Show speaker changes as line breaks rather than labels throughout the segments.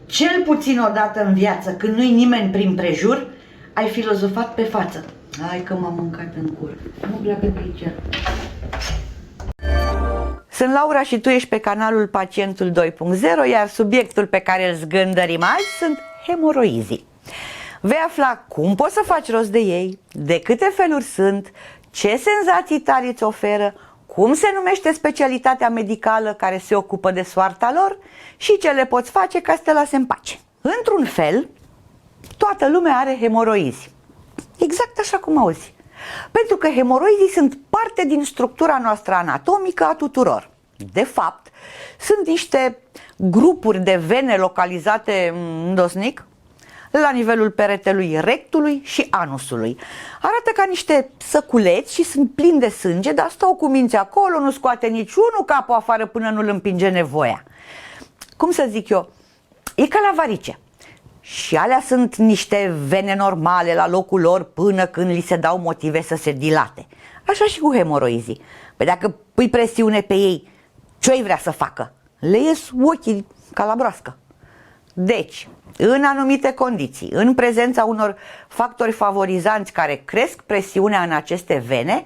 cel puțin o dată în viață, când nu-i nimeni prin prejur, ai filozofat pe față. Hai că m-am mâncat în cur. Nu pleacă de aici. Sunt Laura și tu ești pe canalul Pacientul 2.0, iar subiectul pe care îl zgândărim azi sunt hemoroizii. Vei afla cum poți să faci rost de ei, de câte feluri sunt, ce senzații tari îți oferă, cum se numește specialitatea medicală care se ocupă de soarta lor și ce le poți face ca să te lase în pace. Într-un fel, toată lumea are hemoroizi. Exact așa cum auzi. Pentru că hemoroizii sunt parte din structura noastră anatomică a tuturor. De fapt, sunt niște grupuri de vene localizate îndosnic la nivelul peretelui rectului și anusului. Arată ca niște săculeți și sunt plini de sânge, dar stau cu minți acolo, nu scoate niciunul capul afară până nu-l împinge nevoia. Cum să zic eu, e ca la varice. Și alea sunt niște vene normale la locul lor până când li se dau motive să se dilate. Așa și cu hemoroizii. Păi dacă pui presiune pe ei, ce-i vrea să facă? Le ies ochii ca la broască. Deci, în anumite condiții, în prezența unor factori favorizanți care cresc presiunea în aceste vene,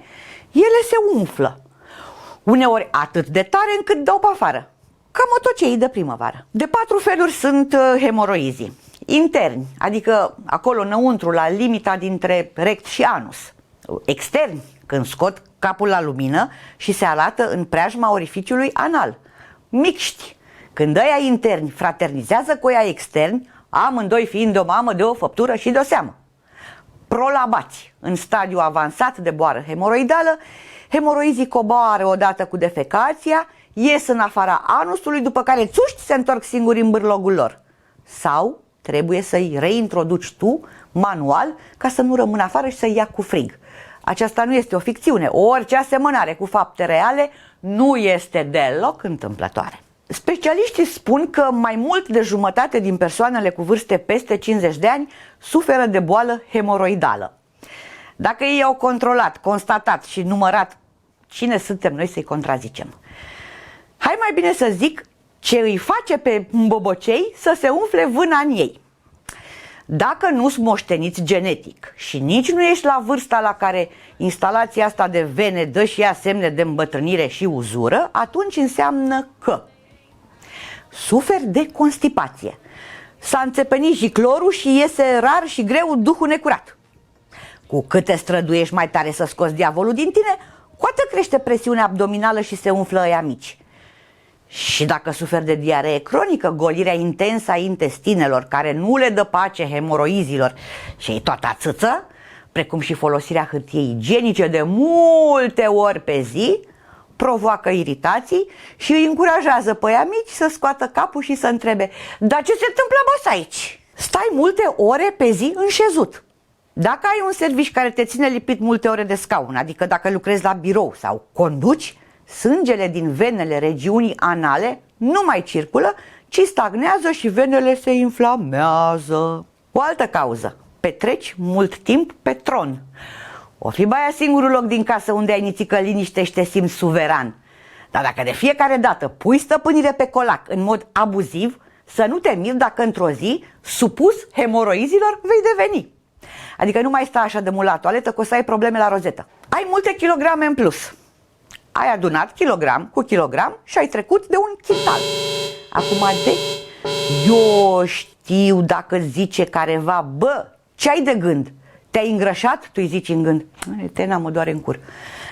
ele se umflă. Uneori atât de tare încât dau pe afară. Cam motocei de primăvară. De 4 feluri sunt hemoroizii. Interni, adică acolo înăuntru, la limita dintre rect și anus. Externi, când scot capul la lumină și se arată în preajma orificiului anal. Mixti, când ăia interni fraternizează cu ăia externi, amândoi fiind de o mamă, de o făptură și de o seamă. Prolabați, în stadiu avansat de boală hemoroidală, hemoroizii coboară odată cu defecația, ies în afara anusului, după care țuști se întorc singuri în bârlogul lor. Sau trebuie să-i reintroduci tu manual ca să nu rămână afară și să-i ia cu frig. Aceasta nu este o ficțiune. Orice asemănare cu fapte reale nu este deloc întâmplătoare. Specialiștii spun că mai mult de jumătate din persoanele cu vârste peste 50 de ani suferă de boală hemoroidală. Dacă ei au controlat, constatat și numărat, cine suntem noi să-i contrazicem? Hai mai bine să zic ce îi face pe bobocei să se umfle vâna în ei. Dacă nu-s moșteniți genetic și nici nu ești la vârsta la care instalația asta de vene dă și ea semne de îmbătrânire și uzură, atunci înseamnă că suferi de constipație. S-a înțepenit jiclorul și iese rar și greu duhul necurat. Cu cât te străduiești mai tare să scoți diavolul din tine, cu atât crește presiunea abdominală și se umflă ăia mici. Și dacă suferi de diaree cronică, golirea intensă a intestinelor, care nu le dă pace hemoroizilor și ei toată atâță, precum și folosirea hârtiei igienice de multe ori pe zi, provoacă iritații și îi încurajează pe ăia mici să scoată capul și să întrebe: dar ce se întâmplă, boss, aici? Stai multe ore pe zi înșezut. Dacă ai un serviciu care te ține lipit multe ore de scaun, adică dacă lucrezi la birou sau conduci, sângele din venele regiunii anale nu mai circulă, ci stagnează și venele se inflamează. O altă cauză: petreci mult timp pe tron. O fi baia singurul loc din casă unde ai nițică liniște și te simți suveran. Dar dacă de fiecare dată pui stăpânire pe colac în mod abuziv, să nu te miri dacă într-o zi, supus hemoroizilor, vei deveni. Adică nu mai stai așa de mult la toaletă, că o să ai probleme la rozetă. Ai multe kilograme în plus. Ai adunat kilogram cu kilogram și ai trecut de un chintal. Acum, eu știu dacă zice careva: bă, ce ai de gând? Te-ai îngrășat? Tu îi zici în gând: tena, mă doare în cur.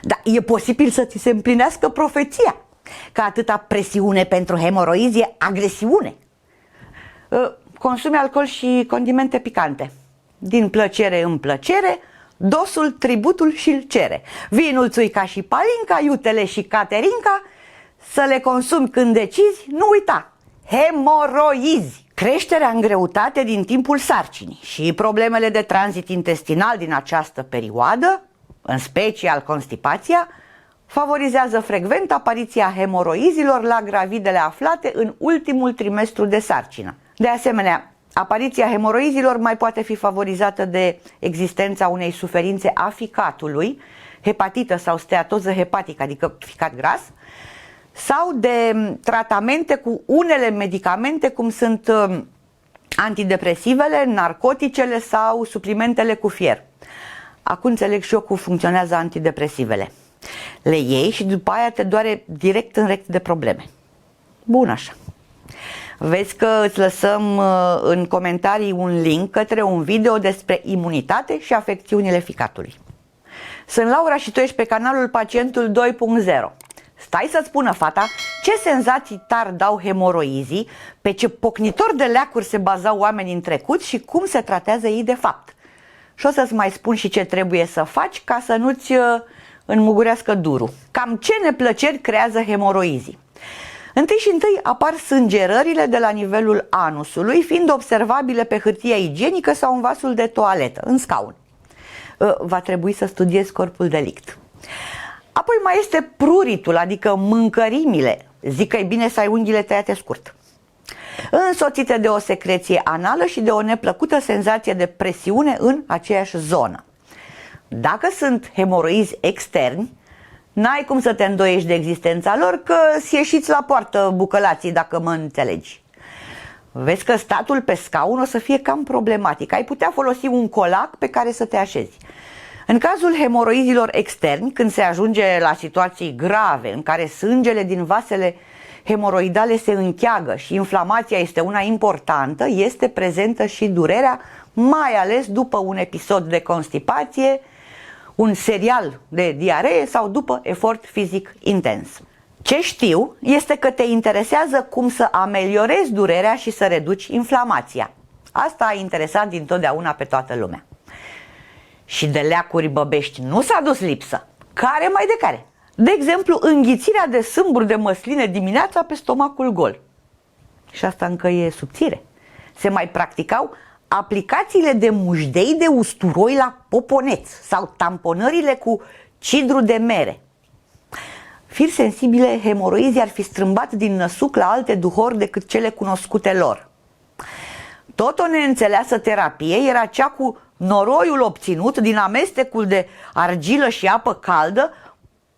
Dar e posibil să ți se împlinească profeția, că atâta presiune pentru hemoroizi e agresiune. Consumi alcool și condimente picante. Din plăcere în plăcere, dosul tributul și-l cere. Vinul țuica și palinca, iutele și caterinca, să le consumi când decizi, nu uita: hemoroizi. Creșterea în greutate din timpul sarcinii și problemele de tranzit intestinal din această perioadă, în special constipația, favorizează frecvent apariția hemoroizilor la gravidele aflate în ultimul trimestru de sarcină. De asemenea, apariția hemoroizilor mai poate fi favorizată de existența unei suferințe a ficatului, hepatită sau steatoză hepatică, adică ficat gras, sau de tratamente cu unele medicamente, cum sunt Antidepresivele, narcoticele sau suplimentele cu fier. Acum înțeleg și eu cum funcționează antidepresivele. Le iei și după aia te doare direct în rect de probleme. Bun așa. Vezi că îți lăsăm în comentarii un link către un video despre imunitate și afecțiunile ficatului. Sunt Laura și tu ești pe canalul Pacientul 2.0. Stai să-ți spună fata ce senzații tari dau hemoroizii, pe ce pocnitor de leacuri se bazau oamenii în trecut și cum se tratează ei de fapt. Și o să-ți mai spun și ce trebuie să faci ca să nu-ți înmugurească durul. Cam ce neplăceri creează hemoroizii? Întâi apar sângerările de la nivelul anusului, fiind observabile pe hârtia igienică sau în vasul de toaletă, în scaun. Va trebui să studiezi corpul delict. Apoi mai este pruritul, adică mâncărimile. Zic că e bine să ai unghiile tăiate scurt. Însoțite de o secreție anală și de o neplăcută senzație de presiune în aceeași zonă. Dacă sunt hemoroizi externi, n-ai cum să te îndoiești de existența lor, că-s ieșiți la poartă bucălații, dacă mă înțelegi. Vezi că statul pe scaun o să fie cam problematic. Ai putea folosi un colac pe care să te așezi. În cazul hemoroizilor externi, când se ajunge la situații grave în care sângele din vasele hemoroidale se încheagă și inflamația este una importantă, este prezentă și durerea, mai ales după un episod de constipație, un serial de diaree sau după efort fizic intens. Ce știu este că te interesează cum să ameliorezi durerea și să reduci inflamația. Asta a interesat dintotdeauna pe toată lumea. Și de leacuri băbești nu s-a dus lipsă. Care mai de care? De exemplu, înghițirea de sâmburi de măsline dimineața pe stomacul gol. Și asta încă e subțire. Se mai practicau aplicațiile de mușdei de usturoi la poponeț sau tamponările cu cidru de mere. Firi sensibile, hemoroizii ar fi strâmbat din năsuc la alte duhori decât cele cunoscute lor. Tot o neînțeleasă terapie era cea cu noroiul obținut din amestecul de argilă și apă caldă,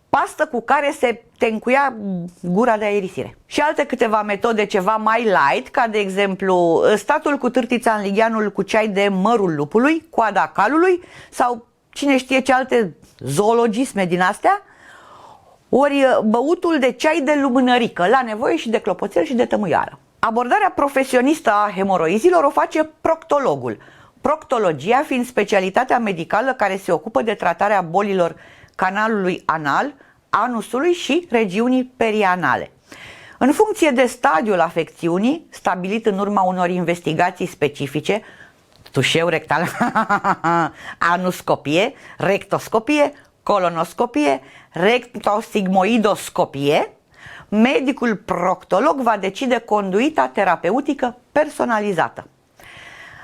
pastă cu care se tencuia gura de aerisire. Și alte câteva metode ceva mai light, ca de exemplu statul cu târtița în ligheanul cu ceai de mărul lupului, coada calului sau cine știe ce alte zoologisme din astea, ori băutul de ceai de lumânărică, la nevoie și de clopoțel și de tămâiară. Abordarea profesionistă a hemoroizilor o face proctologul. Proctologia fiind specialitatea medicală care se ocupă de tratarea bolilor canalului anal, anusului și regiunii perianale. În funcție de stadiul afecțiunii, stabilit în urma unor investigații specifice, tușeu rectal, anuscopie, rectoscopie, colonoscopie, rectosigmoidoscopie, medicul proctolog va decide conduita terapeutică personalizată.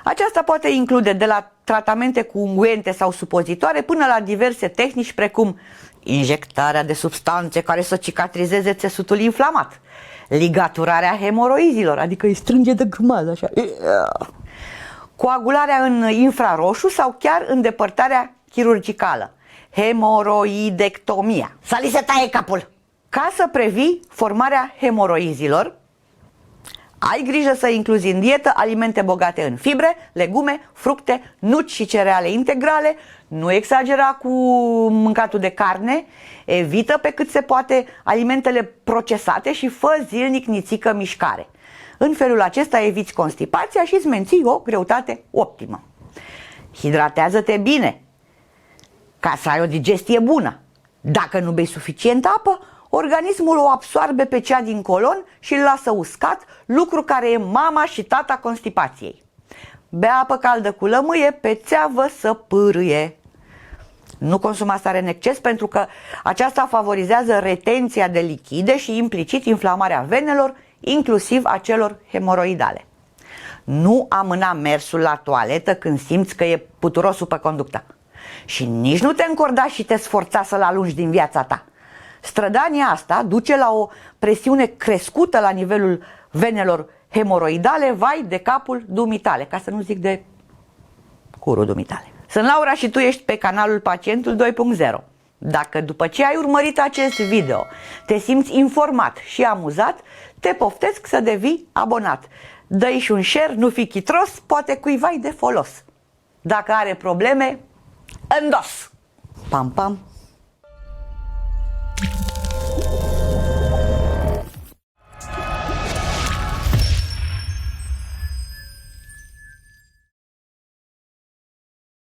Aceasta poate include de la tratamente cu unguente sau supozitoare până la diverse tehnici precum injectarea de substanțe care să cicatrizeze țesutul inflamat, ligaturarea hemoroizilor, adică îi strânge de grumază așa, coagularea în infraroșu sau chiar îndepărtarea chirurgicală, hemoroidectomia. Să li se taie capul! Ca să previi formarea hemoroizilor, ai grijă să incluzi în dietă alimente bogate în fibre, legume, fructe, nuci și cereale integrale, nu exagera cu mâncatul de carne, evită pe cât se poate alimentele procesate și fă zilnic nițică mișcare. În felul acesta eviți constipația și îți menții o greutate optimă. Hidratează-te bine ca să ai o digestie bună. Dacă nu bei suficientă apă, organismul o absoarbe pe cea din colon și îl lasă uscat, lucru care e mama și tata constipației. Bea apă caldă cu lămâie, pe țeavă să pârâie. Nu consuma sare în exces pentru că aceasta favorizează retenția de lichide și implicit inflamarea venelor, inclusiv a celor hemoroidale. Nu amâna mersul la toaletă când simți că e puturosul pe conductă. Și nici nu te încorda și te sforța să-l alungi din viața ta. Strădania asta duce la o presiune crescută la nivelul venelor hemoroidale, vai de capul dumitale, ca să nu zic de curul dumitale. Sunt Laura și tu ești pe canalul Pacientul 2.0. Dacă după ce ai urmărit acest video te simți informat și amuzat, te poftesc să devii abonat. dă-i și un share, nu fi chitros, poate cuiva de folos. Dacă are probleme, îndos! Pam, pam!